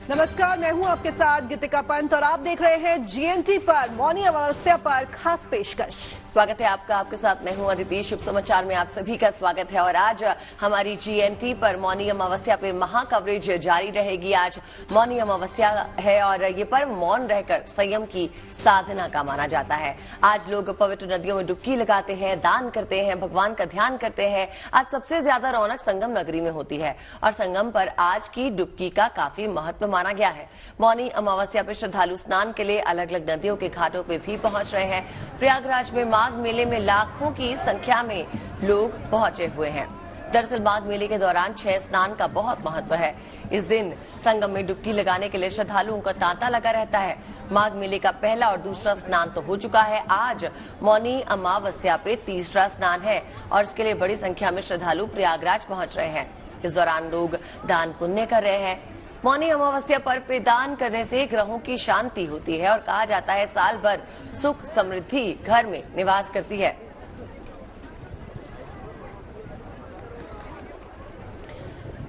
नमस्कार, मैं हूं आपके साथ गीतिका पंत और आप देख रहे हैं जीएनटी पर मौनी अमावस्या पर खास पेशकश। स्वागत है आपका, आपके साथ मैं हूं अदिति। शुभ समाचार में आप सभी का स्वागत है और आज हमारी जीएनटी पर मौनी अमावस्या पे महा कवरेज जारी रहेगी। आज मौनी अमावस्या है और ये पर्व मौन रहकर संयम की साधना का माना जाता है। आज लोग पवित्र नदियों में डुबकी लगाते हैं, दान करते हैं, भगवान का ध्यान करते हैं। आज सबसे ज्यादा रौनक संगम नगरी में होती है और संगम पर आज की डुबकी का काफी महत्व माना गया है। मौनी अमावस्या पे श्रद्धालु स्नान के लिए अलग अलग नदियों के घाटों पे भी पहुंच रहे हैं। प्रयागराज में माघ मेले में लाखों की संख्या में लोग पहुंचे हुए हैं। दरअसल माघ मेले के दौरान 6 स्नान का बहुत महत्व है। इस दिन संगम में डुबकी लगाने के लिए श्रद्धालुओं का तांता लगा रहता है। माघ मेले का पहला और दूसरा स्नान तो हो चुका है। आज मौनी अमावस्या पे तीसरा स्नान है और इसके लिए बड़ी संख्या में श्रद्धालु प्रयागराज पहुंच रहे हैं। इस दौरान लोग दान पुण्य कर रहे हैं। मौनी अमावस्या पर्व पे दान करने से ग्रहों की शांति होती है और कहा जाता है साल भर सुख समृद्धि घर में निवास करती है।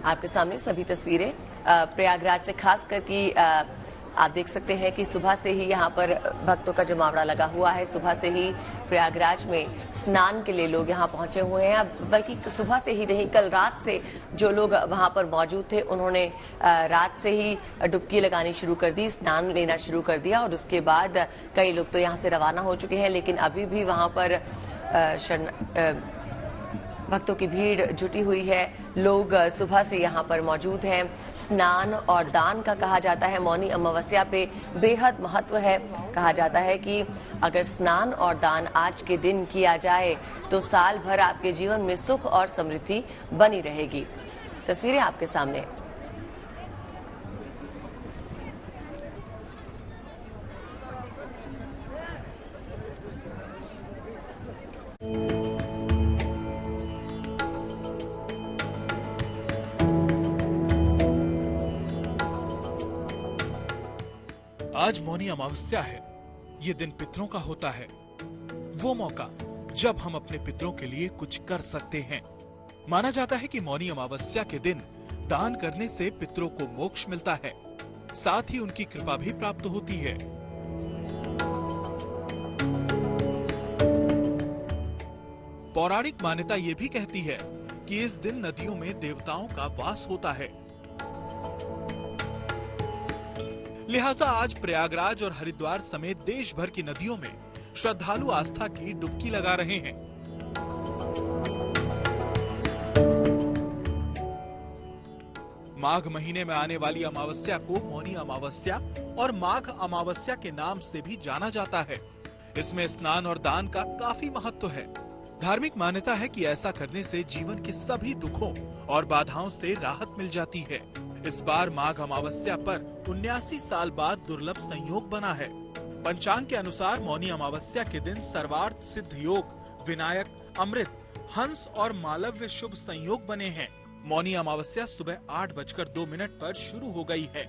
आपके सामने सभी तस्वीरें प्रयागराज से खास करके आप देख सकते हैं कि सुबह से ही यहाँ पर भक्तों का जमावड़ा लगा हुआ है। सुबह से ही प्रयागराज में स्नान के लिए लोग यहाँ पहुंचे हुए हैं। बल्कि सुबह से ही नहीं, कल रात से जो लोग वहाँ पर मौजूद थे उन्होंने रात से ही डुबकी लगानी शुरू कर दी, स्नान लेना शुरू कर दिया और उसके बाद कई लोग तो यहाँ से रवाना हो चुके हैं। लेकिन अभी भी वहाँ पर भक्तों की भीड़ जुटी हुई है। लोग सुबह से यहाँ पर मौजूद हैं। स्नान और दान का कहा जाता है मौनी अमावस्या पे बेहद महत्व है। कहा जाता है कि अगर स्नान और दान आज के दिन किया जाए तो साल भर आपके जीवन में सुख और समृद्धि बनी रहेगी। तस्वीरें आपके सामने। आज मौनी अमावस्या है। ये दिन पितरों का होता है, वो मौका जब हम अपने पितरों के लिए कुछ कर सकते हैं। माना जाता है कि मौनी अमावस्या के दिन दान करने से पितरों को मोक्ष मिलता है, साथ ही उनकी कृपा भी प्राप्त होती है। पौराणिक मान्यता ये भी कहती है कि इस दिन नदियों में देवताओं का वास होता है। लिहाजा आज प्रयागराज और हरिद्वार समेत देश भर की नदियों में श्रद्धालु आस्था की डुबकी लगा रहे हैं। माघ महीने में आने वाली अमावस्या को मौनी अमावस्या और माघ अमावस्या के नाम से भी जाना जाता है। इसमें स्नान और दान का काफी महत्व है। धार्मिक मान्यता है कि ऐसा करने से जीवन के सभी दुखों और बाधाओं से राहत मिल जाती है। इस बार माघ अमावस्या पर 79 साल बाद दुर्लभ संयोग बना है। पंचांग के अनुसार मौनी अमावस्या के दिन सर्वार्थ सिद्ध योग, विनायक, अमृत, हंस और मालव्य शुभ संयोग बने हैं। मौनी अमावस्या सुबह 8:02 पर शुरू हो गई है।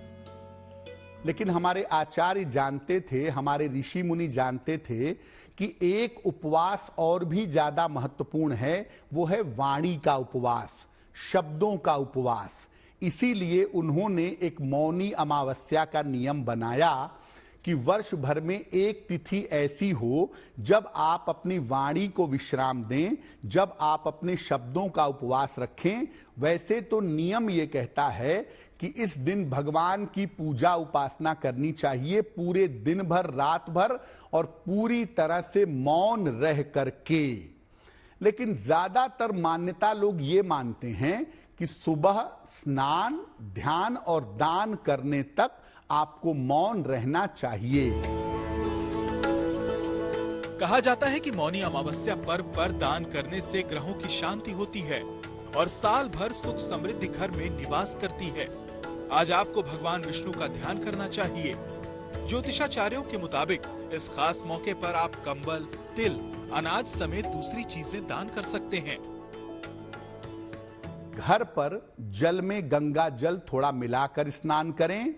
लेकिन हमारे आचार्य जानते थे, हमारे ऋषि मुनि जानते थे कि एक उपवास और भी ज्यादा महत्वपूर्ण है, वो है वाणी का उपवास, शब्दों का उपवास। इसीलिए उन्होंने एक मौनी अमावस्या का नियम बनाया कि वर्ष भर में एक तिथि ऐसी हो जब आप अपनी वाणी को विश्राम दें, जब आप अपने शब्दों का उपवास रखें। वैसे तो नियम ये कहता है कि इस दिन भगवान की पूजा उपासना करनी चाहिए पूरे दिन भर, रात भर और पूरी तरह से मौन रह करके। लेकिन ज्यादातर मान्यता लोग ये मानते हैं कि सुबह स्नान, ध्यान और दान करने तक आपको मौन रहना चाहिए। कहा जाता है कि मौनी अमावस्या पर्व पर दान करने से ग्रहों की शांति होती है और साल भर सुख समृद्धि घर में निवास करती है। आज आपको भगवान विष्णु का ध्यान करना चाहिए। ज्योतिषाचार्यों के मुताबिक इस खास मौके पर आप कंबल, तिल, अनाज समेत दूसरी चीजें दान कर सकते हैं। घर पर जल में गंगा जल थोड़ा मिलाकर स्नान करें।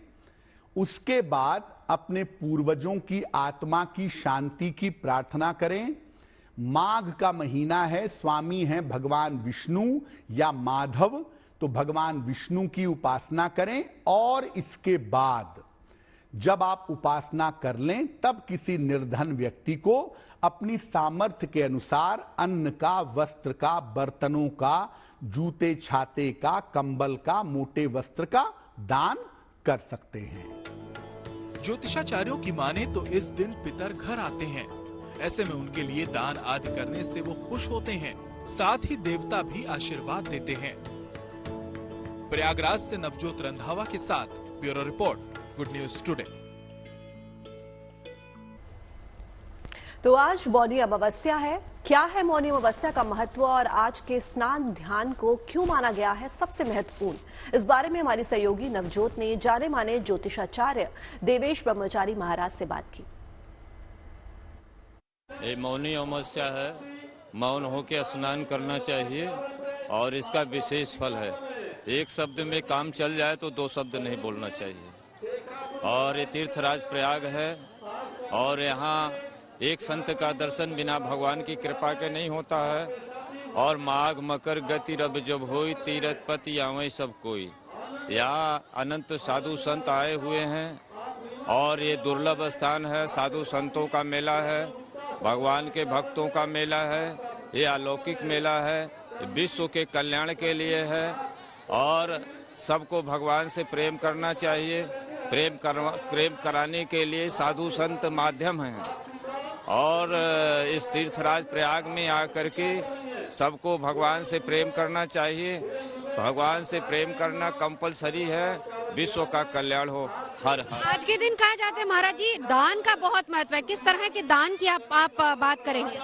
उसके बाद अपने पूर्वजों की आत्मा की शांति की प्रार्थना करें। माघ का महीना है, स्वामी हैं भगवान विष्णु या माधव, तो भगवान विष्णु की उपासना करें और इसके बाद जब आप उपासना कर लें तब किसी निर्धन व्यक्ति को अपनी सामर्थ्य के अनुसार अन्न का, वस्त्र का, बर्तनों का, जूते छाते का, कंबल का, मोटे वस्त्र का दान कर सकते हैं। ज्योतिषाचार्यों की माने तो इस दिन पितर घर आते हैं। ऐसे में उनके लिए दान आदि करने से वो खुश होते हैं, साथ ही देवता भी आशीर्वाद देते हैं। प्रयागराज से नवजोत रंधावा के साथ bureau report, good news today. तो आज मौनी अमावस्या है। क्या है मौनी अमावस्या का महत्व और आज के स्नान ध्यान को क्यों माना गया है सबसे महत्वपूर्ण, इस बारे में हमारी सहयोगी नवजोत ने जाने माने ज्योतिषाचार्य देवेश ब्रह्मचारी महाराज से बात की। ये मौनी अमावस्या है, मौन होकर स्नान करना चाहिए और इसका विशेष फल है। एक शब्द में काम चल जाए तो दो शब्द नहीं बोलना चाहिए। और ये तीर्थराज प्रयाग है और यहाँ एक संत का दर्शन बिना भगवान की कृपा के नहीं होता है। और माघ मकर गति रब जब होई, तीरथ पति आवै सब कोई। यहाँ अनंत साधु संत आए हुए हैं और ये दुर्लभ स्थान है, साधु संतों का मेला है, भगवान के भक्तों का मेला है। ये अलौकिक मेला है, विश्व के कल्याण के लिए है और सबको भगवान से प्रेम करना चाहिए। प्रेम कराने के लिए साधु संत माध्यम हैं और इस तीर्थराज प्रयाग में आकर के सबको भगवान से प्रेम करना चाहिए। भगवान से प्रेम करना कंपलसरी है, विश्व का कल्याण हो। हर हर। आज के दिन कहा जाता है महाराज जी दान का बहुत महत्व है, किस तरह के दान की आप बात करेंगे?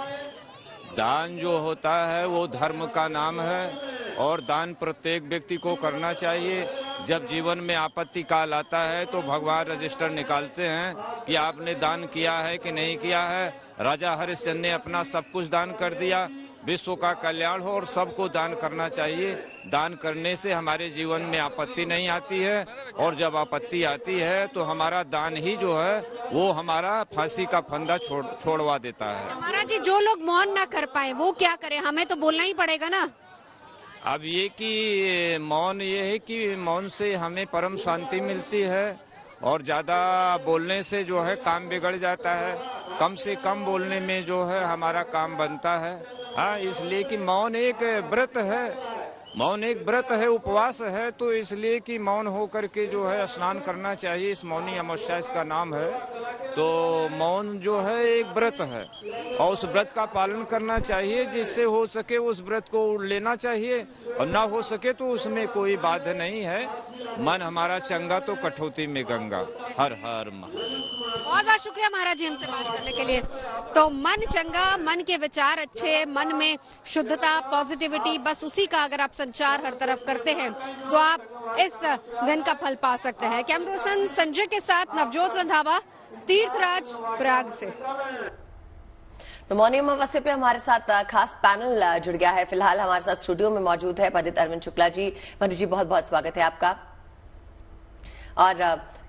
दान जो होता है वो धर्म का नाम है और दान प्रत्येक व्यक्ति को करना चाहिए। जब जीवन में आपत्ति काल आता है तो भगवान रजिस्टर निकालते हैं कि आपने दान किया है कि नहीं किया है। राजा हरिश्चंद्र ने अपना सब कुछ दान कर दिया। विश्व का कल्याण हो और सबको दान करना चाहिए। दान करने से हमारे जीवन में आपत्ति नहीं आती है और जब आपत्ति आती है तो हमारा दान ही जो है वो हमारा फांसी का फंदा छोड़वा देता है। महाराज जी जो लोग मौन ना कर पाए वो क्या करें? हमें तो बोलना ही पड़ेगा ना। अब ये कि मौन ये है कि मौन से हमें परम शांति मिलती है और ज़्यादा बोलने से जो है काम बिगड़ जाता है। कम से कम बोलने में जो है हमारा काम बनता है। हाँ, इसलिए कि मौन एक व्रत है, मौन एक व्रत है, उपवास है, तो इसलिए कि मौन हो करके जो है स्नान करना चाहिए। इस मौनी अमावस्या इसका नाम है। तो मौन जो है एक व्रत है और उस व्रत का पालन करना चाहिए। जिससे हो सके उस व्रत को लेना चाहिए और ना हो सके तो उसमें कोई बाधा नहीं है। मन हमारा चंगा तो कठौती में गंगा। हर हर महादेव। बहुत बहुत शुक्रिया महाराज जी हमसे बात करने के लिए। तो मन चंगा, मन के विचार अच्छे, मन में शुद्धता, पॉजिटिविटी, बस उसी का अगर आप संचार हर तरफ करते हैं तो आप इस दिन का फल पा सकते हैं। कैमरा पर्सन संजय के साथ नवजोत रंधावा, तीर्थराज प्रयाग से। तो मौनी अमावस्या पे हमारे साथ खास पैनल जुड़ गया है। फिलहाल हमारे साथ स्टूडियो में मौजूद है पंडित अरविंद शुक्ला जी। पंडित जी बहुत बहुत स्वागत है आपका। और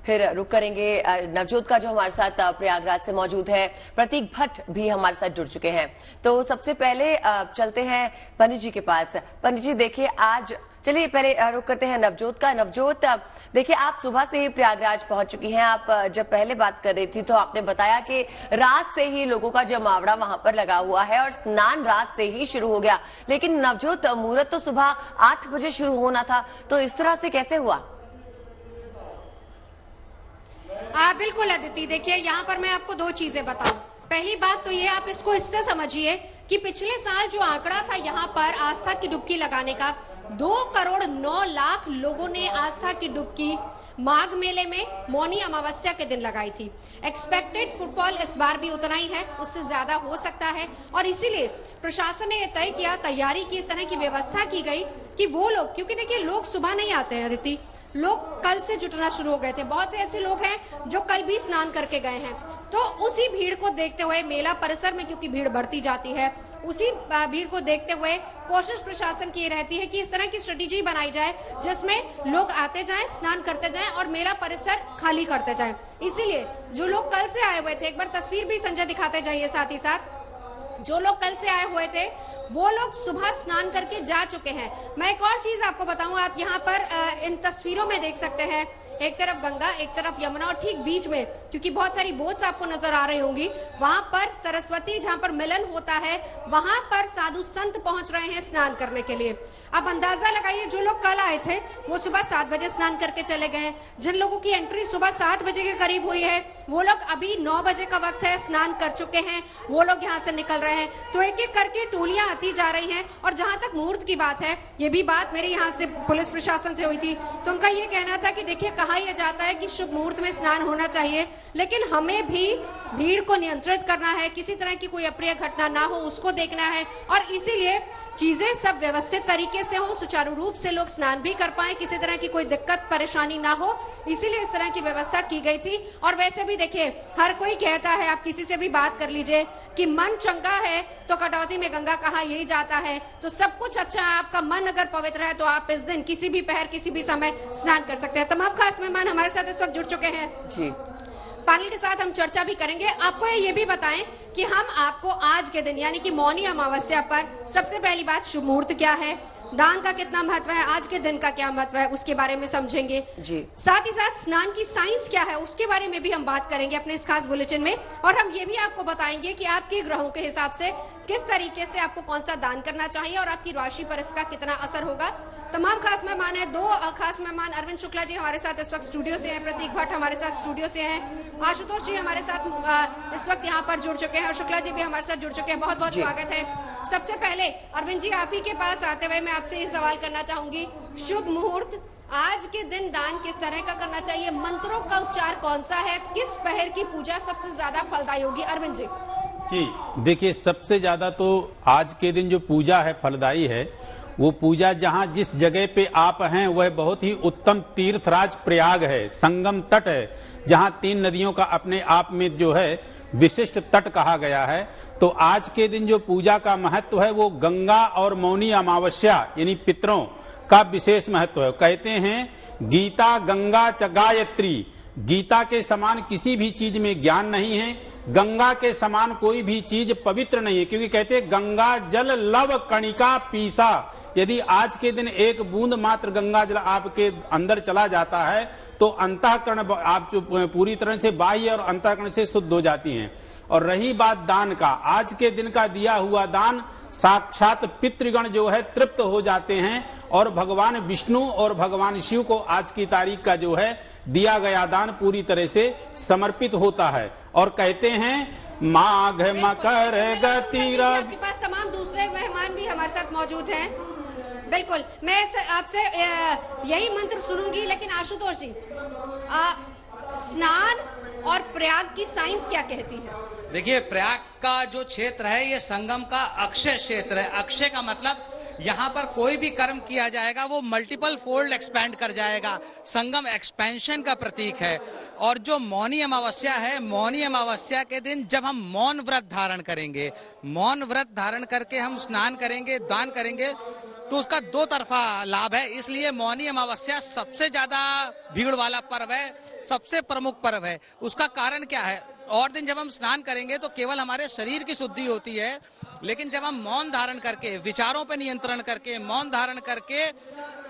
फिर रुक करेंगे नवजोत का जो हमारे साथ प्रयागराज से मौजूद है। प्रतीक भट्ट भी हमारे साथ जुड़ चुके हैं। तो सबसे पहले चलते हैं पंडित जी के पास। पंडित जी देखिए आज चलिए पहले रुक करते हैं नवजोत का। नवजोत देखिए आप सुबह से ही प्रयागराज पहुंच चुकी हैं। आप जब पहले बात कर रही थी तो आपने बताया कि रात से ही लोगों का जमावड़ा वहां पर लगा हुआ है और स्नान रात से ही शुरू हो गया। लेकिन नवजोत मुहूर्त तो सुबह 8 बजे शुरू होना था, तो इस तरह से कैसे हुआ? बिल्कुल अदिति, देखिए यहाँ पर मैं आपको दो चीजें बताऊं। पहली बात तो ये, आप इसको इससे समझिए कि पिछले साल जो आंकड़ा था यहाँ पर आस्था की डुबकी लगाने का, 2,09,00,000 लोगों ने आस्था की डुबकी माघ मेले में मौनी अमावस्या के दिन लगाई थी। एक्सपेक्टेड फुटफॉल इस बार भी उतना ही है, उससे ज्यादा हो सकता है और इसीलिए प्रशासन ने यह तय किया, तैयारी की, इस तरह की व्यवस्था की गई कि वो लोग, क्योंकि देखिए लोग सुबह नहीं आते हैं अदिति, लोग कल से जुटना शुरू हो गए थे। बहुत से ऐसे लोग हैं जो कल भी स्नान करके गए हैं। तो उसी भीड़ को देखते हुए मेला परिसर में क्योंकि भीड़ बढ़ती जाती है, उसी भीड़ को देखते हुए कोशिश प्रशासन की रहती है कि इस तरह की स्ट्रेटेजी बनाई जाए जिसमें लोग आते जाएं, स्नान करते जाएं और मेला परिसर खाली करते जाएं। इसीलिए जो लोग कल से आए हुए थे, एक बार तस्वीर भी संजय दिखाते जाइए साथ ही साथ, जो लोग कल से आए हुए थे वो लोग सुबह स्नान करके जा चुके हैं। मैं एक और चीज आपको बताऊं, आप यहाँ पर इन तस्वीरों में देख सकते हैं, एक तरफ गंगा, एक तरफ यमुना, और ठीक बीच में, क्योंकि बहुत सारी बोट्स आपको नजर आ रही होंगी, वहां पर सरस्वती, जहां पर मिलन होता है, वहां पर साधु संत पहुंच रहे हैं स्नान करने के लिए। अब अंदाजा लगाइए, जो लोग कल आए थे वो सुबह 7 बजे स्नान करके चले गए। जिन लोगों की एंट्री सुबह 7 बजे के करीब हुई है वो लोग अभी 9 बजे का वक्त है, स्नान कर चुके हैं, वो लोग यहाँ से निकल रहे हैं। तो एक एक करके टोलियां आती जा रही हैं। और जहां तक मुहूर्त की बात है, ये भी बात मेरी यहाँ से पुलिस प्रशासन से हुई थी, तो उनका ये कहना था कि देखिए, कहा यह जाता है कि शुभ मुहूर्त में स्नान होना चाहिए, लेकिन हमें भी भीड़ को नियंत्रित करना है, किसी तरह की कोई अप्रिय घटना ना हो उसको देखना है, और इसीलिए चीजें सब व्यवस्थित तरीके से हो, सुचारू रूप से लोग स्नान भी कर पाए, किसी तरह की कोई दिक्कत परेशानी ना हो, इसीलिए इस तरह की व्यवस्था की गई थी। और वैसे भी देखिए, हर कोई कहता है, आप किसी से भी बात कर लीजिए, कि मन चंगा है तो कटौती में गंगा कहा यही जाता है। तो सब कुछ अच्छा है, आपका मन अगर पवित्र है तो आप इस दिन किसी भी पहर, किसी भी समय स्नान कर सकते हैं। तमाम खास मेहमान हमारे साथ इस वक्त जुड़ चुके हैं जी। पैनल के साथ हम चर्चा भी करेंगे। आपको ये भी बताएं कि हम आपको आज के दिन यानी कि मौनी अमावस्या पर सबसे पहली बात, शुभ मुहूर्त क्या है, दान का कितना महत्व है, आज के दिन का क्या महत्व है, उसके बारे में समझेंगे जी। साथ ही साथ स्नान की साइंस क्या है उसके बारे में भी हम बात करेंगे अपने इस खास बुलेटिन में। और हम ये भी आपको बताएंगे कि आपके ग्रहों के हिसाब से किस तरीके से आपको कौन सा दान करना चाहिए और आपकी राशि पर इसका कितना असर होगा। तमाम खास मेहमान है, 2 खास मेहमान, अरविंद शुक्ला जी हमारे साथ इस वक्त स्टूडियो से हैं, प्रतीक भट्ट हमारे साथ स्टूडियो से हैं, आशुतोष जी हमारे साथ इस वक्त यहाँ पर जुड़ चुके हैं, और शुक्ला जी भी हमारे साथ जुड़ चुके हैं। बहुत बहुत स्वागत है। सबसे पहले अरविंद जी, आप ही के पास आते हुए मैं आपसे ये सवाल करना चाहूंगी, शुभ मुहूर्त आज के दिन दान किस तरह का करना चाहिए, मंत्रों का उच्चार कौन सा है, किस पहर की पूजा सबसे ज्यादा फलदायी होगी? अरविंद जी। जी देखिए, सबसे ज्यादा तो आज के दिन जो पूजा है फलदायी है, वो पूजा जहां जिस जगह पे आप हैं वह बहुत ही उत्तम तीर्थराज प्रयाग है, संगम तट है, जहां 3 नदियों का अपने आप में जो है विशिष्ट तट कहा गया है। तो आज के दिन जो पूजा का महत्व है वो गंगा और मौनी अमावस्या यानी पितरों का विशेष महत्व है। कहते हैं गीता गंगा च गायत्री, गीता के समान किसी भी चीज में ज्ञान नहीं है, गंगा के समान कोई भी चीज पवित्र नहीं है, क्योंकि कहते हैं गंगा जल लव कणिका पीसा। यदि आज के दिन एक बूंद मात्र गंगा जल आपके अंदर चला जाता है तो अंतःकरण आप पूरी तरह से बाह्य और अंतःकरण से शुद्ध हो जाती हैं। और रही बात दान का, आज के दिन का दिया हुआ दान साक्षात पितृगण जो है तृप्त हो जाते हैं, और भगवान विष्णु और भगवान शिव को आज की तारीख का जो है दिया गया दान पूरी तरह से समर्पित होता है। और कहते हैं माघ मकर गति। आपके पास तमाम दूसरे मेहमान भी हमारे साथ मौजूद हैं। बिल्कुल, मैं आपसे यही मंत्र सुनूंगी, लेकिन आशुतोष जी, स्नान और प्रयाग की साइंस क्या कहती है? देखिए, प्रयाग का जो क्षेत्र है ये संगम का अक्षय क्षेत्र है। अक्षय का मतलब यहाँ पर कोई भी कर्म किया जाएगा वो मल्टीपल फोल्ड एक्सपैंड कर जाएगा। संगम एक्सपेंशन का प्रतीक है। और जो मौनी अमावस्या है, मौनी अमावस्या के दिन जब हम मौन व्रत धारण करेंगे, मौन व्रत धारण करके हम स्नान करेंगे, दान करेंगे, तो उसका 2 तरफा लाभ है। इसलिए मौनी अमावस्या सबसे ज्यादा भीड़ वाला पर्व है, सबसे प्रमुख पर्व है। उसका कारण क्या है? और दिन जब हम स्नान करेंगे तो केवल हमारे शरीर की शुद्धि होती है, लेकिन जब हम मौन धारण करके, विचारों पर नियंत्रण करके, मौन धारण करके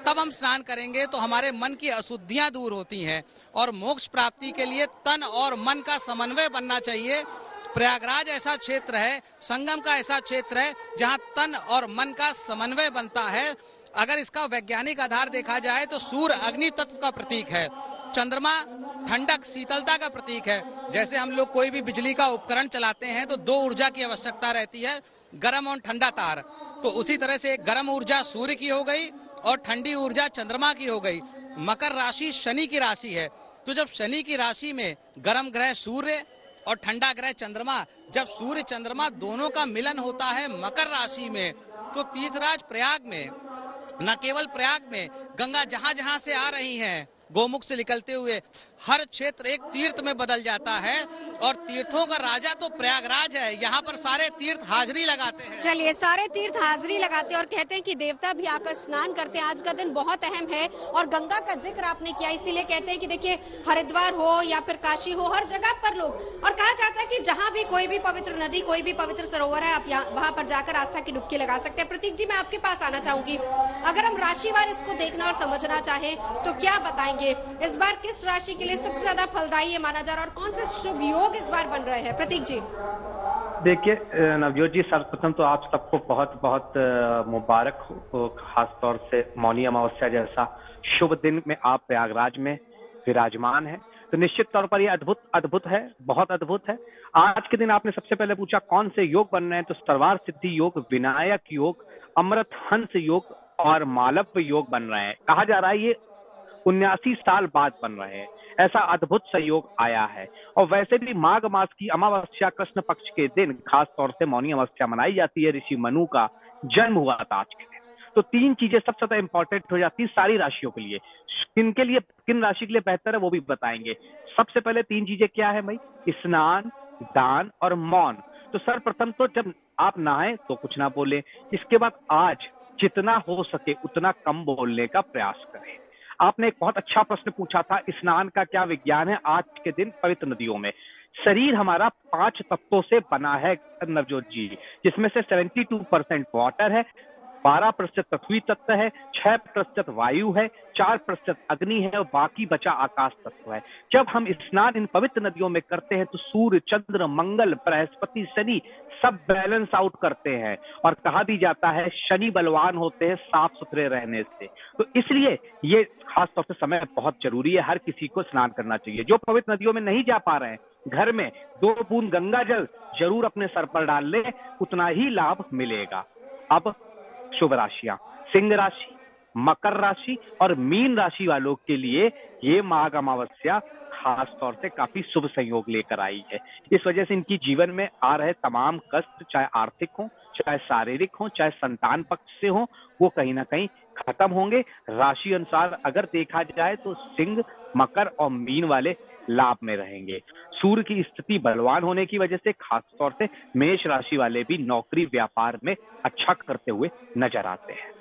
तब हम स्नान करेंगे तो हमारे मन की अशुद्धियां दूर होती हैं। और मोक्ष प्राप्ति के लिए तन और मन का समन्वय बनना चाहिए। प्रयागराज ऐसा क्षेत्र है, संगम का ऐसा क्षेत्र है जहां तन और मन का समन्वय बनता है। अगर इसका वैज्ञानिक आधार देखा जाए तो सूर्य अग्नि तत्व का प्रतीक है, चंद्रमा ठंडक शीतलता का प्रतीक है। जैसे हम लोग कोई भी बिजली का उपकरण चलाते हैं तो 2 ऊर्जा की आवश्यकता रहती है, गर्म और ठंडा तार। तो उसी तरह से गर्म ऊर्जा सूर्य की हो गई और ठंडी ऊर्जा चंद्रमा की हो गई। मकर राशि शनि की राशि है, तो जब शनि की राशि में गर्म ग्रह सूर्य और ठंडा ग्रह चंद्रमा, जब सूर्य चंद्रमा दोनों का मिलन होता है मकर राशि में, तो तीर्थराज प्रयाग में, न केवल प्रयाग में, गंगा जहां जहां से आ रही हैं गोमुख से निकलते हुए, हर क्षेत्र एक तीर्थ में बदल जाता है। और तीर्थों का राजा तो प्रयागराज है, यहाँ पर सारे तीर्थ हाजिरी लगाते हैं। चलिए, सारे तीर्थ हाजिरी लगाते हैं और कहते हैं कि देवता भी आकर स्नान करते हैं। आज का दिन बहुत अहम है और गंगा का जिक्र आपने किया, इसीलिए कहते हैं कि देखिए हरिद्वार हो या फिर काशी हो, हर जगह पर लोग, और कहा जाता है कि जहां भी कोई भी पवित्र नदी, कोई भी पवित्र सरोवर है, आप वहां पर जाकर आस्था की डुबकी लगा सकते हैं। प्रतीक जी, मैं आपके पास आना चाहूंगी, अगर हम राशिवार इसको देखना और समझना चाहें तो क्या बताएंगे? इस बार किस राशि के लिए सबसे ज्यादा फलदायी माना जा रहा है और कौन से शुभ योग इस बार बन रहे हैं? प्रतीक जी। देखिए नवजोत जी, सर्वप्रथम तो आप सबको बहुत बहुत मुबारक हो, खास तौर से मौनी अमावस्या जैसा शुभ दिन में आप प्रयागराज में विराजमान हैं, तो निश्चित तौर पर ये अद्भुत है, बहुत अद्भुत है। आज के दिन आपने सबसे पहले पूछा कौन से योग बन रहे हैं, तो सर्वार्थ सिद्धि योग, विनायक योग, अमृत हंस योग और मालव्य योग बन रहे हैं। कहा जा रहा है ये 79 साल बाद बन रहे हैं, ऐसा अद्भुत संयोग आया है। और वैसे भी माघ मास की अमावस्या कृष्ण पक्ष के दिन खास तौर से मौनी अमावस्या मनाई जाती है। ऋषि मनु का जन्म हुआ था आज के दिन। तो तीन चीजें सबसे ज्यादा इंपॉर्टेंट हो जाती है सारी राशियों के लिए। किन राशि के लिए बेहतर है वो भी बताएंगे। सबसे पहले तीन चीजें क्या है भाई? स्नान, दान और मौन। तो सर्वप्रथम तो जब आप नहाएं तो कुछ ना बोले, इसके बाद आज जितना हो सके उतना कम बोलने का प्रयास करें। आपने एक बहुत अच्छा प्रश्न पूछा था, स्नान का क्या विज्ञान है। आज के दिन पवित्र नदियों में शरीर हमारा 5 तत्वों से बना है नवजोत जी, जिसमें से 72% वाटर है, 12% पृथ्वी तत्व है, 6% वायु है, 4% अग्नि है और बाकी बचा आकाश तत्व है। जब हम स्नान इन पवित्र नदियों में करते हैं तो सूर्य, चंद्र, मंगल, बृहस्पति, शनि सब बैलेंस आउट करते हैं। और कहा भी जाता है शनि बलवान होते हैं साफ सुथरे रहने से। तो इसलिए ये खास तौर से समय बहुत जरूरी है, हर किसी को स्नान करना चाहिए। जो पवित्र नदियों में नहीं जा पा रहे हैं, घर में 2 बूंद गंगा जल जरूर अपने सर पर डाल ले, उतना ही लाभ मिलेगा। अब शुभ राशियां, सिंह राशि, मकर राशि और मीन राशि वालों के लिए ये माघ अमावस्या खास तौर से काफी शुभ संयोग लेकर आई है। इस वजह से इनकी जीवन में आ रहे तमाम कष्ट, चाहे आर्थिक हो, चाहे शारीरिक हो, चाहे संतान पक्ष से हो, वो कहीं ना कहीं खत्म होंगे। राशि अनुसार अगर देखा जाए तो सिंह, मकर और मीन वाले लाभ में रहेंगे। सूर्य की स्थिति बलवान होने की वजह से खास तौर से मेष राशि वाले भी नौकरी व्यापार में अच्छा करते हुए नजर आते हैं।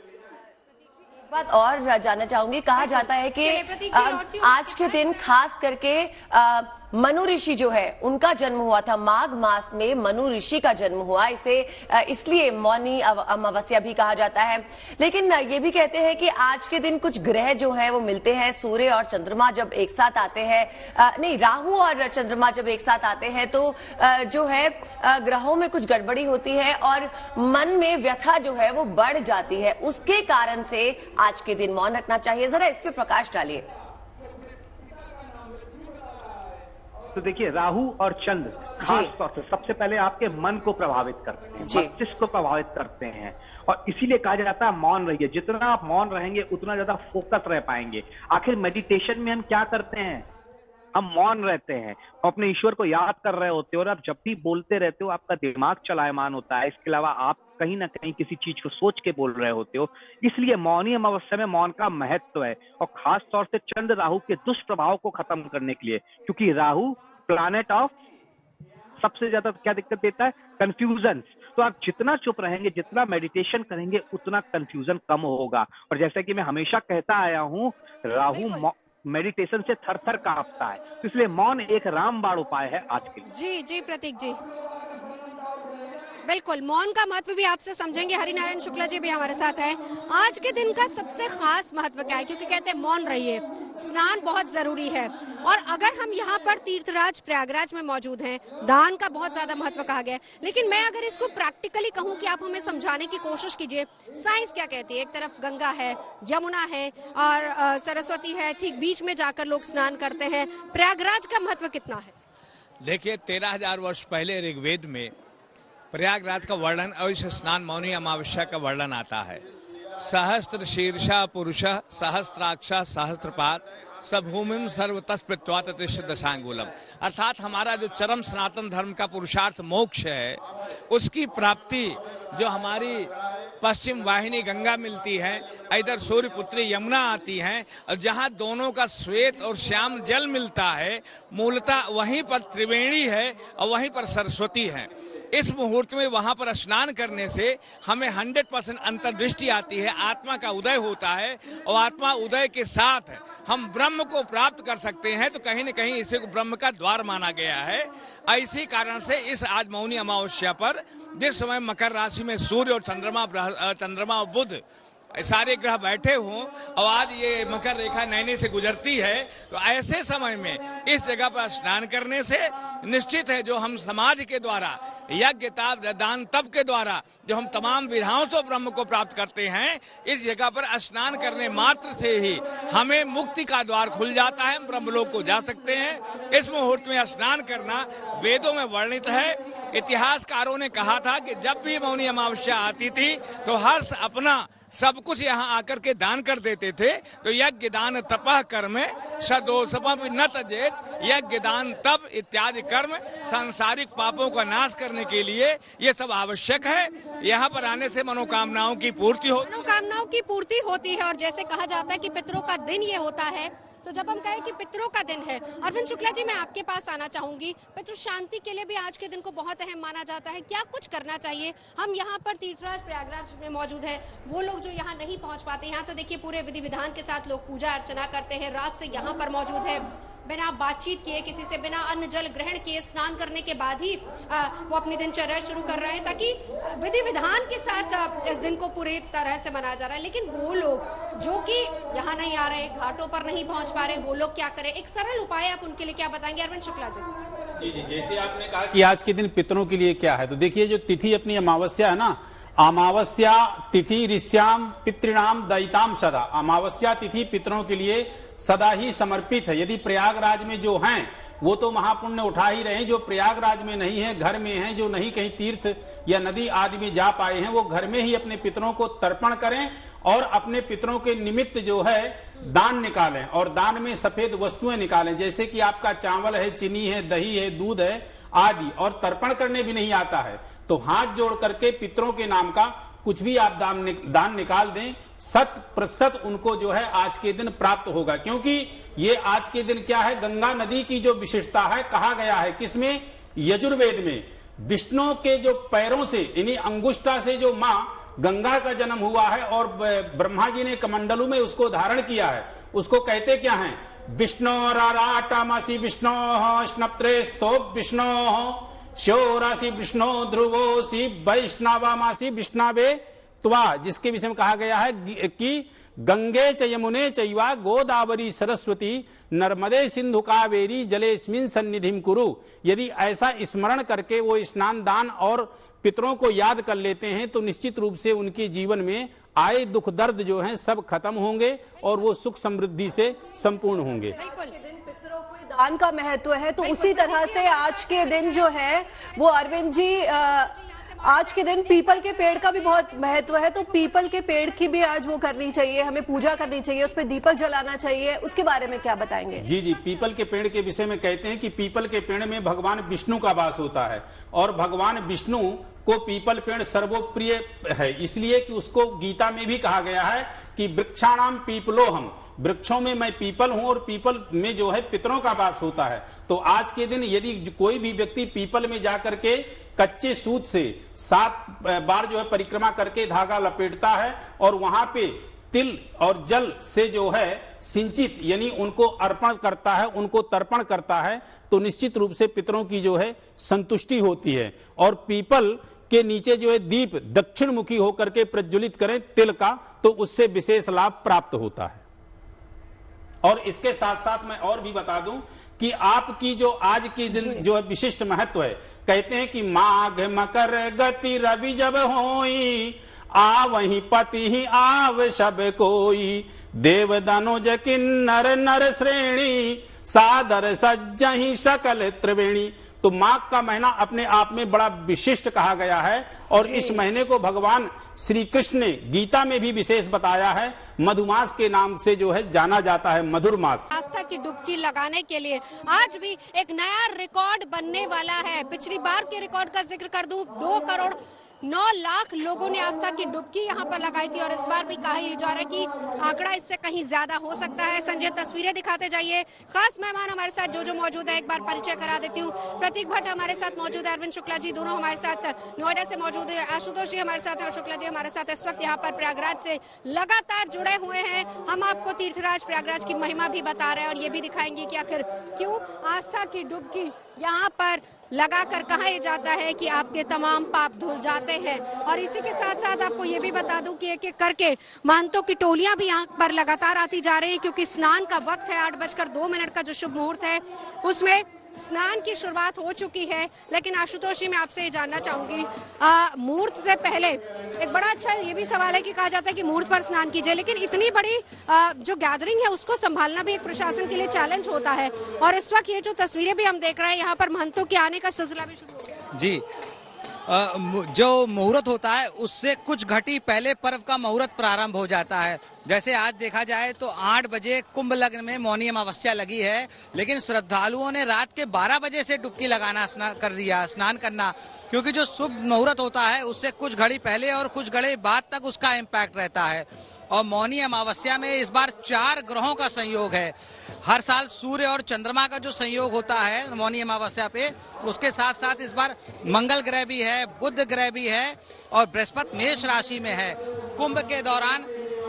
बात और जानना चाहूंगी, कहा जाता है कि आज के दिन खास करके मनु ऋषि जो है उनका जन्म हुआ था। माघ मास में मनु ऋषि का जन्म हुआ, इसे इसलिए मौनी अमावस्या भी कहा जाता है। लेकिन ये भी कहते हैं कि आज के दिन कुछ ग्रह जो है वो मिलते हैं, सूर्य और चंद्रमा जब एक साथ आते हैं, नहीं राहु और चंद्रमा जब एक साथ आते हैं तो जो है ग्रहों में कुछ गड़बड़ी होती है और मन में व्यथा जो है वो बढ़ जाती है। उसके कारण से आज के दिन मौन रखना चाहिए। जरा इस पे प्रकाश डालिए। तो देखिए, राहु और चंद्र खास तौर से सबसे पहले आपके मन को प्रभावित करते हैं, मस्तिष्क को प्रभावित करते हैं और इसीलिए कहा जाता है मौन रहिए। जितना आप मौन रहेंगे उतना ज्यादा फोकस रह पाएंगे। आखिर मेडिटेशन में हम क्या करते हैं? हम मौन रहते हैं, अपने ईश्वर को याद कर रहे होते हो और आप जब भी बोलते रहते हो आपका दिमाग चलायमान होता है। इसके अलावा आप कहीं ना कहीं किसी चीज को सोच के बोल रहे होते हो। इसलिए मौनी अमावस्या में मौन का महत्व है और खास तौर से चंद्र राहु के दुष्प्रभाव को खत्म करने के लिए, क्योंकि राहु प्लैनेट ऑफ सबसे ज्यादा क्या दिक्कत देता है? कंफ्यूजन। तो आप जितना चुप रहेंगे, जितना मेडिटेशन करेंगे उतना कंफ्यूजन कम होगा। और जैसा कि मैं हमेशा कहता आया हूं, राहु मेडिटेशन से थर-थर कांपता है, तो इसलिए मौन एक रामबाण उपाय है आज के लिए। जी जी प्रतीक जी, बिल्कुल मौन का महत्व भी आपसे समझेंगे। हरिनारायण शुक्ला जी भी हमारे साथ हैं। आज के दिन का सबसे खास महत्व क्या है? क्योंकि कहते हैं मौन रहिए, स्नान बहुत जरूरी है। और अगर हम यहाँ पर तीर्थराज प्रयागराज में मौजूद हैं, दान का बहुत ज्यादा महत्व कहा गया है। लेकिन मैं अगर इसको प्रैक्टिकली कहूँ कि आप हमें समझाने की कोशिश कीजिए, साइंस क्या कहती है? एक तरफ गंगा है, यमुना है और सरस्वती है, ठीक बीच में जाकर लोग स्नान करते हैं। प्रयागराज का महत्व कितना है? देखिए, 13,000 वर्ष पहले ऋग्वेद में प्रयागराज का वर्णन और इस स्नान मौनी अमावस्या का वर्णन आता है। सहस्त्र शीर्षा पुरुष सहस्त्राक्ष सहस्त्रपाद सभूमिम सर्वतः स्पृत्वा ततिष्ठ दशांगुलम, अर्थात हमारा जो चरम सनातन धर्म का पुरुषार्थ मोक्ष है, उसकी प्राप्ति जो हमारी पश्चिम वाहिनी गंगा मिलती है, इधर सूर्यपुत्री यमुना आती है, और जहां दोनों का श्वेत और श्याम जल मिलता है, मूलतः वहीं पर त्रिवेणी है और वहीं पर सरस्वती है। इस मुहूर्त में वहां पर स्नान करने से हमें 100% अंतर्दृष्टि आती है, आत्मा का उदय होता है, और आत्मा उदय के साथ हम ब्रह्म को प्राप्त कर सकते हैं। तो कहीं न कहीं इसे ब्रह्म का द्वार माना गया है। इसी कारण से इस आज मौनी अमावस्या पर जिस समय मकर राशि में सूर्य और चंद्रमा और बुध सारे ग्रह बैठे हों और आज ये मकर रेखा नैनी से गुजरती है, तो ऐसे समय में इस जगह पर स्नान करने से निश्चित है जो हम समाज के द्वारा यज्ञ दान तप के द्वारा जो हम तमाम विधाओं से ब्रह्म को प्राप्त करते हैं, इस जगह पर स्नान करने मात्र से ही हमें मुक्ति का द्वार खुल जाता है, हम ब्रह्मलोक को जा सकते हैं। इस मुहूर्त में स्नान करना वेदों में वर्णित है। इतिहासकारों ने कहा था कि जब भी मौनी अमावस्या आती थी तो हर्ष अपना सब कुछ यहाँ आकर के दान कर देते थे। तो यज्ञ दान तपः कर्म सदोषम न तजेत, यज्ञ दान तप इत्यादि कर्म सांसारिक पापों का नाश करने के लिए ये सब आवश्यक है। यहाँ पर आने से मनोकामनाओं की पूर्ति होती है। और जैसे कहा जाता है कि पितरों का दिन ये होता है, तो जब हम कहें कि पितरों का दिन है, अरविंद शुक्ला जी मैं आपके पास आना चाहूंगी। पितृ शांति के लिए भी आज के दिन को बहुत अहम माना जाता है, क्या कुछ करना चाहिए? हम यहाँ पर तीर्थराज प्रयागराज में मौजूद हैं, वो लोग जो यहाँ नहीं पहुँच पाते, यहाँ तो देखिए पूरे विधि विधान के साथ लोग पूजा अर्चना करते हैं, रात से यहाँ पर मौजूद है, बिना बातचीत किए, किसी से बिना अन्न जल ग्रहण किए, स्नान करने के बाद ही वो अपनी दिनचर्या शुरू कर रहे हैं, ताकि विधि विधान के साथ इस दिन को पूरी तरह से मनाया जा रहा है। लेकिन वो लोग जो कि यहाँ नहीं आ रहे, घाटों पर नहीं पहुंच पा रहे, वो लोग क्या करें? एक सरल उपाय आप उनके लिए क्या बताएंगे अरविंद शुक्ला जी? जी, जैसे आपने कहा कि आज के दिन पितरों के लिए क्या है, तो देखिए जो तिथि अपनी अमावस्या है ना, अमावस्या तिथि ऋष्याम पितृणाम दयिताम सदा, अमावस्या तिथि पितरों के लिए सदा ही समर्पित है। यदि प्रयागराज में जो हैं वो तो महापुण्य उठा ही रहे हैं, जो प्रयागराज में नहीं है, घर में हैं, जो नहीं कहीं तीर्थ या नदी आदि में जा पाए हैं, वो घर में ही अपने पितरों को तर्पण करें और अपने पितरों के निमित्त जो है दान निकालें, और दान में सफेद वस्तुएं निकालें, जैसे कि आपका चावल है, चीनी है, दही है, दूध है आदि। और तर्पण करने भी नहीं आता है तो हाथ जोड़ करके पितरों के नाम का कुछ भी आप दान निकाल दें, 100% उनको जो है आज के दिन प्राप्त होगा। क्योंकि ये आज के दिन क्या है, गंगा नदी की जो विशेषता है, कहा गया है किसमें, यजुर्वेद में, विष्णु के जो पैरों से यानी अंगुष्ठा से जो मां गंगा का जन्म हुआ है और ब्रह्मा जी ने कमंडलू में उसको धारण किया है, उसको कहते क्या है, विष्णोराराटामासी विष्णो स्नप्त्रेस्तो विष्णो शोरासी विष्णु ध्रुवोसी वैष्णवामासी विष्णवे त्वा, जिसके विषय में कहा गया है कि गंगे च यमुने चैवा गोदावरी सरस्वती नर्मदे सिंधु कावेरी जलेस्मिन सन्निधिम कुरु। यदि ऐसा स्मरण करके वो स्नान दान और पितरों को याद कर लेते हैं तो निश्चित रूप से उनके जीवन में आए दुख दर्द जो हैं सब खत्म होंगे और वो सुख समृद्धि से संपूर्ण होंगे। दान का महत्व है, तो उसी तरह से आज के दिन जो है वो अरविंद जी, आज के दिन पीपल के पेड़ का भी बहुत महत्व है, तो पीपल के पेड़ की भी आज वो करनी चाहिए, हमें पूजा करनी चाहिए, उस पर दीपक जलाना चाहिए, उसके बारे में क्या बताएंगे? जी, पीपल के पेड़ के विषय में कहते हैं कि पीपल के पेड़ में भगवान विष्णु का वास होता है और भगवान विष्णु को पीपल पेड़ सर्वप्रिय है, इसलिए कि उसको गीता में भी कहा गया है कि वृक्षाणाम पीपलोहम, वृक्षों में मैं पीपल हूं और पीपल में जो है पितरों का वास होता है। तो आज के दिन यदि कोई भी व्यक्ति पीपल में जाकर के कच्चे सूत से 7 बार जो है परिक्रमा करके धागा लपेटता है और वहां पे तिल और जल से जो है सिंचित यानी उनको अर्पण करता है, उनको तर्पण करता है, तो निश्चित रूप से पितरों की जो है संतुष्टि होती है। और पीपल के नीचे जो है दीप दक्षिण मुखी होकर के प्रज्वलित करें तिल का, तो उससे विशेष लाभ प्राप्त होता है। और इसके साथ साथ मैं और भी बता दूं कि आपकी जो आज के दिन जो है विशिष्ट महत्व है, कहते हैं कि माघ मकर गति रवि जब होई, आ वहीं पति ही आव सब कोई, देव दानोज किन्नर नर श्रेणी, सादर सज्जहि सकल त्रिवेणी। तो माघ का महीना अपने आप में बड़ा विशिष्ट कहा गया है और इस महीने को भगवान श्री कृष्ण ने गीता में भी विशेष बताया है, मधुमास के नाम से जो है जाना जाता है, मधुर मास। आस्था की डुबकी लगाने के लिए आज भी एक नया रिकॉर्ड बनने वाला है। पिछली बार के रिकॉर्ड का जिक्र कर दूं, 2,09,00,000 लोगों ने आस्था की डुबकी यहाँ पर लगाई थी और इस बार भी कहा जा रहा है कि आंकड़ा इससे कहीं ज्यादा हो सकता है। संजय, तस्वीरें दिखाते जाइए। खास मेहमान हमारे साथ जो मौजूद है, एक बार परिचय करा देती हूँ। प्रतीक भट्ट हमारे साथ मौजूद है, अरविंद शुक्ला जी दोनों हमारे साथ नोएडा से मौजूद है, आशुतोष जी हमारे साथ है और शुक्ला जी हमारे साथ इस वक्त यहाँ पर प्रयागराज से लगातार जुड़े हुए हैं। हम आपको तीर्थराज प्रयागराज की महिमा भी बता रहे हैं और ये भी दिखाएंगे कि आखिर क्यों आस्था की डुबकी यहाँ पर लगाकर कहा जाता है कि आपके तमाम पाप धुल जाते हैं। और इसी के साथ साथ आपको ये भी बता दूं कि एक एक करके महंतों की टोलियां भी यहाँ पर लगातार आती जा रही है, क्योंकि स्नान का वक्त है। 8:02 का जो शुभ मुहूर्त है उसमें स्नान की शुरुआत हो चुकी है। लेकिन आशुतोष जी, मैं आपसे ये जानना चाहूंगी, मुहूर्त से पहले एक बड़ा अच्छा ये भी सवाल है कि कहा जाता है कि मुहूर्त पर स्नान कीजिए, लेकिन इतनी बड़ी जो गैदरिंग है उसको संभालना भी एक प्रशासन के लिए चैलेंज होता है। और इस वक्त ये जो तस्वीरें भी हम देख रहे हैं, यहाँ पर महंतों के आने का सिलसिला भी शुरू हो गया। जी, जो मुहूर्त होता है उससे कुछ घड़ी पहले पर्व का मुहूर्त प्रारंभ हो जाता है। जैसे आज देखा जाए तो 8 बजे कुंभ लग्न में मौनी अमावस्या लगी है, लेकिन श्रद्धालुओं ने रात के 12 बजे से डुबकी लगाना कर दिया, स्नान करना, क्योंकि जो शुभ मुहूर्त होता है उससे कुछ घड़ी पहले और कुछ घड़ी बाद तक उसका इम्पैक्ट रहता है। और मौनी अमावस्या में इस बार 4 ग्रहों का संयोग है। हर साल सूर्य और चंद्रमा का जो संयोग होता है मौनी अमावस्या पे, उसके साथ साथ इस बार मंगल ग्रह भी है, बुध ग्रह भी है और बृहस्पति मेष राशि में है। कुंभ के दौरान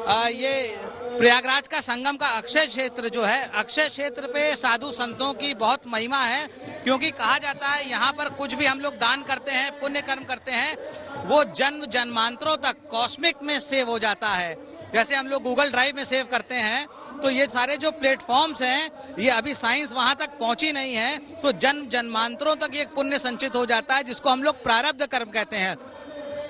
ये प्रयागराज का संगम का अक्षय क्षेत्र जो है, अक्षय क्षेत्र पे साधु संतों की बहुत महिमा है, क्योंकि कहा जाता है यहाँ पर कुछ भी हम लोग दान करते हैं, पुण्य कर्म करते हैं, वो जन्म जन्मांतरों तक कॉस्मिक में सेव हो जाता है। जैसे हम लोग गूगल ड्राइव में सेव करते हैं, तो ये सारे जो प्लेटफॉर्म्स हैं, ये अभी साइंस वहां तक पहुंची नहीं है, तो जन्म जन्मांतरों तक ये पुण्य संचित हो जाता है, जिसको हम लोग प्रारब्ध कर्म कहते हैं।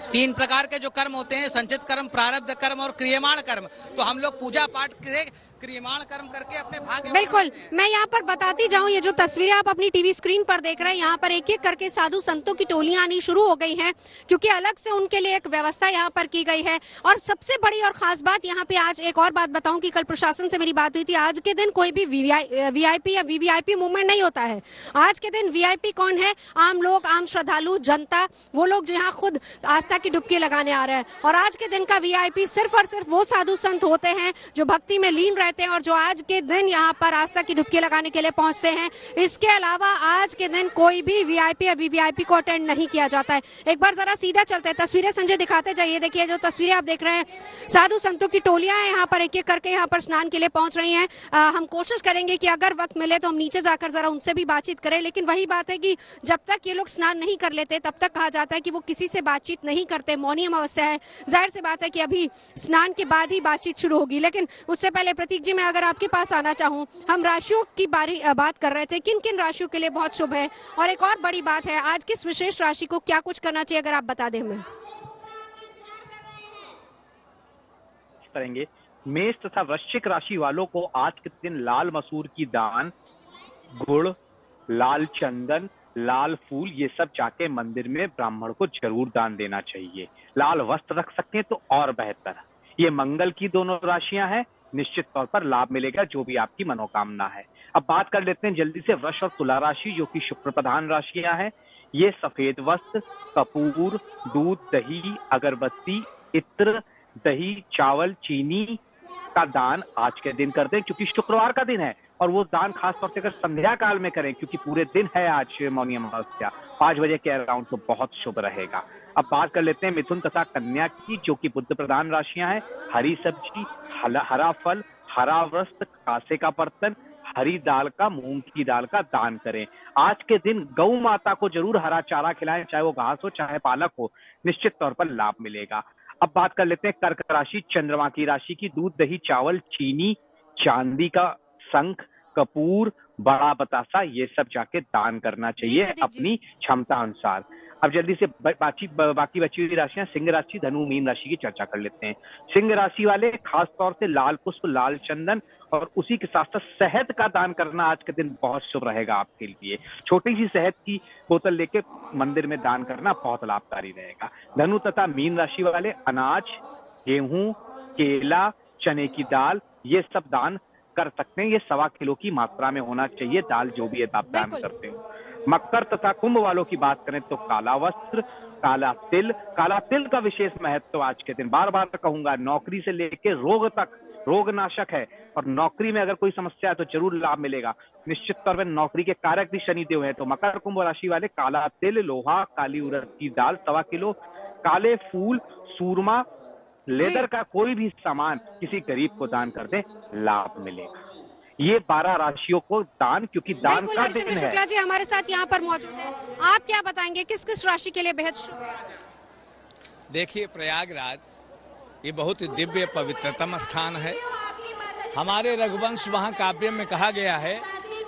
3 प्रकार के जो कर्म होते हैं, संचित कर्म, प्रारब्ध कर्म और क्रियमाण कर्म। तो हम लोग पूजा पाठ के क्रियमाण कर्म करके अपने भाग्य। बिल्कुल, मैं यहाँ पर बताती जाऊँ, ये जो तस्वीरें आप अपनी टीवी स्क्रीन पर देख रहे हैं, यहाँ पर एक एक करके साधु संतों की टोलियां आनी शुरू हो गई हैं, क्योंकि अलग से उनके लिए एक व्यवस्था यहाँ पर की गई है। और सबसे बड़ी और खास बात यहाँ पे, आज एक और बात बताऊं कि कल प्रशासन से मेरी बात हुई थी, आज के दिन कोई भी वीआईपी या वीवीआईपी मूवमेंट नहीं होता है। आज के दिन वीआईपी कौन है? आम लोग, आम श्रद्धालु, जनता, वो लोग जो यहाँ खुद आस्था की डुबकी लगाने आ रहे हैं। और आज के दिन का वीआईपी सिर्फ और सिर्फ वो साधु संत होते हैं जो भक्ति में लीन रहते हैं और जो आज के दिन यहाँ पर आस्था की डुबकी लगाने के लिए पहुंचते हैं। इसके अलावा आज के दिन कोई भी वीआईपी या वीवीआईपी को अटेंड नहीं किया जाता है। एक बार जरा सीधा चलते हैं, तस्वीरें संजय दिखाते जाइए। देखिए जो तस्वीरें आप देख रहे हैं, साधु संतों की टोलियां हैं यहाँ पर एक एक करके यहाँ पर स्नान के लिए पहुंच रही हैं। हम कोशिश करेंगे कि अगर वक्त मिले तो हम नीचे जाकर जरा उनसे भी बातचीत करें, लेकिन वही बात है कि जब तक ये लोग स्नान नहीं कर लेते तब तक कहा जाता है कि वो किसी से बातचीत नहीं करते। मौनी अमावस्या है, जाहिर सी बात है कि अभी स्नान के बाद ही बातचीत शुरू होगी। लेकिन उससे पहले प्रतीक जी, मैं अगर आपके पास आना चाहूं, हम राशियों की बात कर रहे थे, किन किन राशियों के लिए बहुत शुभ है, और एक और बड़ी बात है, आज किस विशेष राशि को क्या कुछ करना चाहिए, अगर आप बता दें हमें। करेंगे मेष तथा वृश्चिक राशि वालों को आज के दिन लाल मसूर की दान, गुड़, लाल चंदन, लाल फूल, ये सब जाके मंदिर में ब्राह्मण को जरूर दान देना चाहिए। लाल वस्त्र रख सकते हैं तो और बेहतर। ये मंगल की दोनों राशियां हैं, निश्चित तौर पर लाभ मिलेगा जो भी आपकी मनोकामना है। अब बात कर लेते हैं जल्दी से वृष और तुला राशि, जो कि शुक्र प्रधान राशियां हैं। ये सफेद वस्त्र, कपूर, दूध, दही, अगरबत्ती, इत्र, दही, चावल, चीनी का दान आज के दिन करते हैं, क्योंकि शुक्रवार का दिन है। और वो दान खासतौर से अगर संध्या काल में करें, क्योंकि पूरे दिन है आज मौनी अमावस्या, 5 बजे के अराउंड, तो बहुत शुभ रहेगा। अब बात कर लेते हैं मिथुन तथा कन्या की, जो कि बुध प्रधान राशियां हैं। हरी सब्जी, हरा फल, हरा वस्त्र, कांसे का बर्तन, हरी दाल का, मूंग की दाल का दान करें। आज के दिन गौ माता को जरूर हरा चारा खिलाएं, चाहे वो घास हो चाहे पालक हो, निश्चित तौर पर लाभ मिलेगा। अब बात कर लेते हैं कर्क राशि, चंद्रमा की राशि की। दूध, दही, चावल, चीनी, चांदी का शंख, कपूर, बड़ा बतासा, ये सब जाके दान करना चाहिए अपनी क्षमता अनुसार। अब जल्दी से बाकी बची हुई राशियां सिंह राशि, धनु, मीन राशि की चर्चा कर लेते हैं। सिंह राशि वाले खास तौर से लाल पुष्प, लाल चंदन और उसी के साथ साथ शहद का दान करना आज के दिन बहुत शुभ रहेगा आपके लिए। छोटी सी शहद की बोतल लेके मंदिर में दान करना बहुत लाभकारी रहेगा। धनु तथा मीन राशि वाले अनाज, गेहूं, केला, चने की दाल, ये सब दान कर सकते हैं। ये 1.25 किलो की मात्रा में होना चाहिए दाल, जो भी आप दान करते हो। मकर तथा कुंभ वालों की बात करें तो काला वस्त्र, काला तिल का विशेष महत्व आज के दिन, बार बार कहूंगा, नौकरी से लेकर रोग तक रोग नाशक है। और नौकरी में अगर कोई समस्या है तो जरूर लाभ मिलेगा। निश्चित तौर पर नौकरी के कारक भी शनिदेव है। तो मकर कुंभ राशि वाले काला तिल, लोहा, काली उड़द की दाल 1.25 किलो, काले फूल, सूरमा, लेदर का कोई भी सामान किसी गरीब को दान कर दे, लाभ मिलेगा। ये 12 राशियों को दान, क्योंकि दान का दिन है। शुक्ला जी हमारे साथ यहाँ पर मौजूद है, आप क्या बताएंगे किस किस राशि के लिए बेहद शुभ है? देखिए, प्रयागराज ये बहुत ही दिव्य पवित्रतम स्थान है। हमारे रघुवंश महाकाव्य में कहा गया है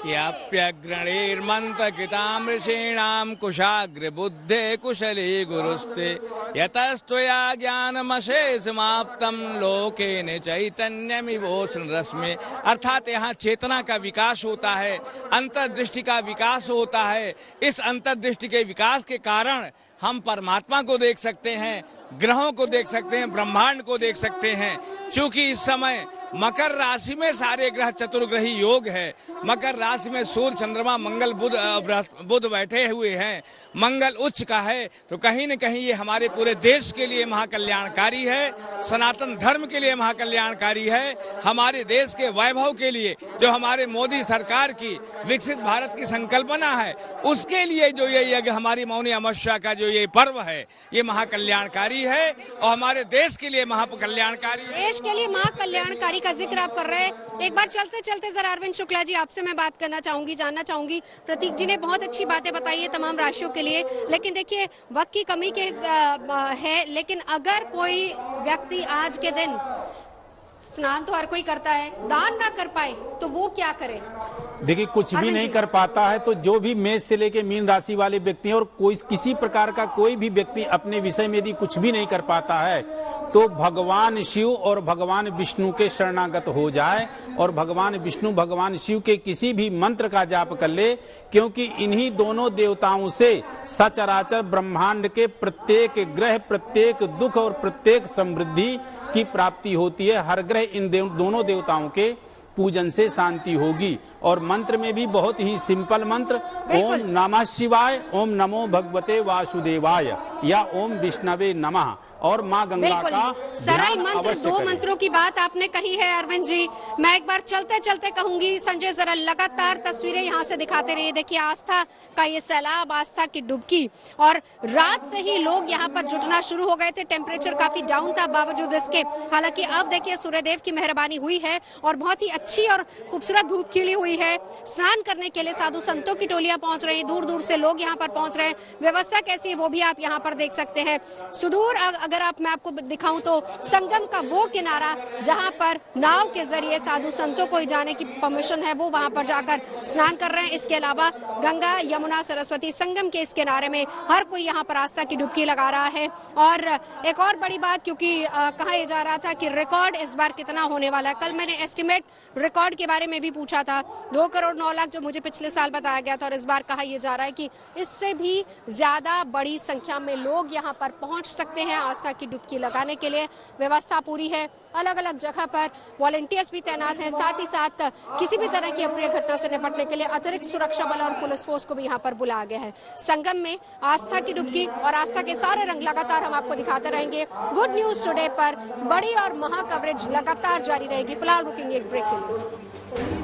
कि अप्यग्रणीर्मंत्र कृताम ऋषीणाम कुशाग्र बुद्धे कुशली गुरुस्ते यतस्त्वया ज्ञानमशेषमाप्तम लोकेन चैतन्यमिवोष्ण रश्मि। अर्थात यहाँ चेतना का विकास होता है, अंतर्दृष्टि का विकास होता है। इस अंतर्दृष्टि के विकास के कारण हम परमात्मा को देख सकते हैं, ग्रहों को देख सकते हैं, ब्रह्मांड को देख सकते हैं। चूंकि इस समय मकर राशि में सारे ग्रह चतुर्ग्रही योग है। मकर राशि में सूर्य, चंद्रमा, मंगल, बुध बैठे हुए हैं। मंगल उच्च का है, तो कहीं न कहीं ये हमारे पूरे देश के लिए महाकल्याणकारी है, सनातन धर्म के लिए महाकल्याणकारी है, हमारे देश के वैभव के लिए, जो हमारे मोदी सरकार की विकसित भारत की संकल्पना है, उसके लिए जो ये यज्ञ, हमारी मौनी अमावस्या का जो ये पर्व है, ये महाकल्याणकारी है और हमारे देश के लिए महाकल्याणकारी है। देश के लिए महाकल्याणकारी का जिक्र आप कर रहे हैं। एक बार चलते चलते जरा अरविंद शुक्ला जी आपसे मैं बात करना चाहूंगी, जानना चाहूंगी, प्रतीक जी ने बहुत अच्छी बातें बताई है तमाम राशियों के लिए, लेकिन देखिए वक्त की कमी के है, लेकिन अगर कोई व्यक्ति आज के दिन स्नान तो हर कोई करता है, दान ना कर पाए तो वो क्या करे? देखिए, कुछ भी नहीं कर पाता है तो जो भी मेष से लेके मीन राशि वाले व्यक्ति हैं और कोई किसी प्रकार का कोई भी व्यक्ति अपने विषय में यदि कुछ भी नहीं कर पाता है तो भगवान शिव और भगवान विष्णु के शरणागत हो जाए और भगवान विष्णु, भगवान शिव के किसी भी मंत्र का जाप कर ले, क्योंकि इन्हीं दोनों देवताओं से सचराचर ब्रह्मांड के प्रत्येक ग्रह, प्रत्येक दुख और प्रत्येक समृद्धि की प्राप्ति होती है। हर ग्रह इन दोनों देवताओं के पूजन से शांति होगी। और मंत्र में भी बहुत ही सिंपल मंत्र, ओम नमः शिवाय, ओम नमो भगवते वासुदेवाय या ओम विष्णवे नमः और माँ गंगा का सरल मंत्र। 2 मंत्रों की बात आपने कही है अरविंद जी। मैं एक बार चलते चलते कहूंगी, संजय जरा लगातार तस्वीरें यहाँ से दिखाते रहिए। देखिए आस्था का ये सैलाब, आस्था की डुबकी, और रात से ही लोग यहाँ पर जुटना शुरू हो गए थे। टेम्परेचर काफी डाउन था बावजूद इसके, हालांकि अब देखिए सूर्यदेव की मेहरबानी हुई है और बहुत ही अच्छी और खूबसूरत धूप खिली हुई है। स्नान करने के लिए साधु संतों की टोलियां पहुंच रही हैं, दूर दूर से लोग यहां पर पहुंच रहे हैं। व्यवस्था कैसी है वो भी आप यहां पर देख सकते हैं। सुदूर अगर मैं आपको दिखाऊं तो संगम का वो किनारा जहां पर नाव के जरिए साधु संतों को ही जाने की परमिशन है, वो वहां पर जाकर स्नान कर रहे हैं। इसके अलावा गंगा, यमुना, सरस्वती संगम के इस किनारे में हर कोई यहाँ पर आस्था की डुबकी लगा रहा है। और एक और बड़ी बात, क्योंकि कहा यह जा रहा था कि रिकॉर्ड इस बार कितना होने वाला है, कल मैंने एस्टिमेट रिकॉर्ड के बारे में भी पूछा था, 2 करोड़ 9 लाख जो मुझे पिछले साल बताया गया था, और इस बार कहा यह जा रहा है कि इससे भी ज्यादा बड़ी संख्या में लोग यहां पर पहुंच सकते हैं आस्था की डुबकी लगाने के लिए। व्यवस्था पूरी है, अलग अलग जगह पर वॉलंटियर्स भी तैनात हैं, साथ ही साथ किसी भी तरह की अप्रिय घटना से निपटने के लिए अतिरिक्त सुरक्षा बल और पुलिस फोर्स को भी यहां पर बुलाया गया है। संगम में आस्था की डुबकी और आस्था के सारे रंग लगातार हम आपको दिखाते रहेंगे। गुड न्यूज टुडे पर बड़ी और महा कवरेज लगातार जारी रहेगी। फिलहाल रुकेंगे एक ब्रेक के लिए।